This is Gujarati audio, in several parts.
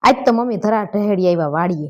આજ તો મમ્મી ધરા ઢહેડી આવ્યા વાડીએ।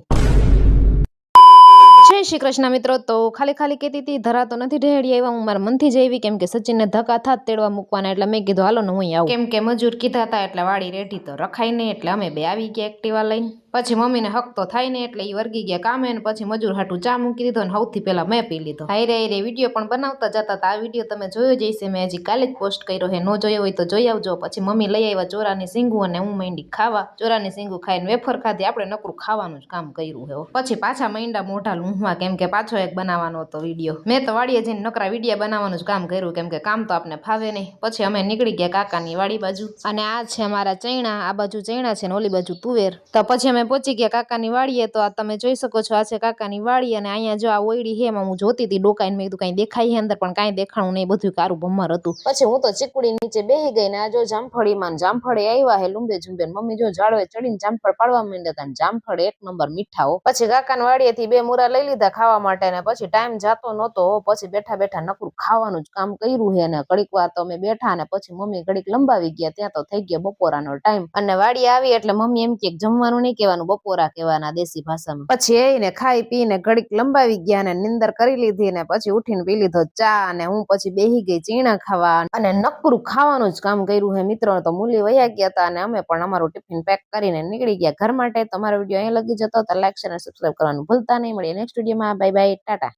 જય શ્રી કૃષ્ણ મિત્રો। તો ખાલી કહેતી હતી ધરા તો નથી ઢહેડી આવ્યા, હું મારા મનથી જ આવી, કેમ કે સચિનને ધક્કા થાત તેડવા મૂકવાના, એટલે મેં કીધું હાલો ને હું આવું, કેમ કે મજૂર કીધા હતા એટલે વાડી રેઠી તો રખાય નહીં, એટલે અમે બે આવી ગયા એક્ટિવા લઈને। પછી મમ્મીને હક તો થાય ને એટલે એ વર્ગી ગયા કામે, ને પછી મજૂર હાટું ચા મૂકી દીધો, ને સૌથી પહેલા મેં પી લીધો। હારે વિડીયો પણ બનાવતા જતા હતા। આ વિડીયો તમે જોયો જ હશે, મેં હજી કાલે જ પોસ્ટ કર્યો છે, નો જોયો હોય તો જોઈ આવજો। પછી મમ્મી લઈ આવ્યા ચોરાની સીંગું, અને હું માંડી ખાવા। ચોરાની સીંગું ખાઈને વેફર ખાધી, આપણે નકરું ખાવાનું જ કામ કર્યું છે। પછી પાછા માંડા મોઢા લૂંહવા, કેમ કે પાછો એક બનાવવાનો હતો વિડીયો। મેં તો વાડીએ જઈને નકરા વિડીયો બનાવવાનું જ કામ કર્યું, કેમ કે કામ તો આપને ફાવે નહીં। પછી અમે નીકળી ગયા કાકાની વાડી બાજુ, અને આ છે અમારા ચૈણા, આ બાજુ ચૈણા છે ને ઓલી બાજુ તુવેર। તો પછી અમે પહોંચી ગયા કાકાની વાડીએ। તો આ તમે જોઈ શકો છો, આ છે કાકાની વાડી, અને અહીંયા જો આ ઓયડી છે, એમાં હું જોતી હતી ડોકાઈને, મેં કીધું કાંઈ દેખાય છે અંદર, પણ કાંઈ દેખાણું નહીં, બધું કારું ભમર હતું। પછી હું તો ચીકુડી નીચે બેસી ગઈ, ને આ જો જામફળીમાં જામફળે આવ્યા હે લુંબે ઝુંબે, મમ્મી જો ઝાડવે ચડીને જામફળ પાડવા માંડ્યા હતા, ને જામફળ એક નંબર મીઠા હો। પછી કાકાની વાડીએથી બે મુરા લઈ લીધા ખાવા માટે, ને પછી ટાઈમ જાતો નહોતો, પછી બેઠા બેઠા નકરું ખાવાનું જ કામ કર્યું છે। ને ઘડીક વાર તો અમે બેઠા, ને પછી મમ્મી ઘડીક લંબાવી ગયા, ત્યાં તો થઈ ગયો બપોરાનો ટાઈમ। અને વાડી આવી એટલે મમ્મી એમ કે જમવાનું નહીં કહેવાનું, બપોરા કહેવાના દેશી ભાષામાં। પછી એને ખાઈ પીને ઘડીક લંબાવી ગયા, ને નિંદર કરી લીધી, ને પછી ઉઠીને પી લીધો ચા, અને હું પછી બેહી ગઈ ચીણા ખાવા, અને નકરું ખાવાનું જ કામ કર્યું છે મિત્રો। તો મૂલી વયા ગયા હતા, અને અમે પણ અમારું ટિફિન પેક કરીને નીકળી ગયા ઘર માટે। તમારો વિડીયો અહીંયા લગી જતો તો લાઈક શેર અને સબસ્ક્રાઇબ કરવાનું ભૂલતા નહીં। મળીએ નેક્સ્ટ વિડીયોમાં, બાય બાય, ટાટા।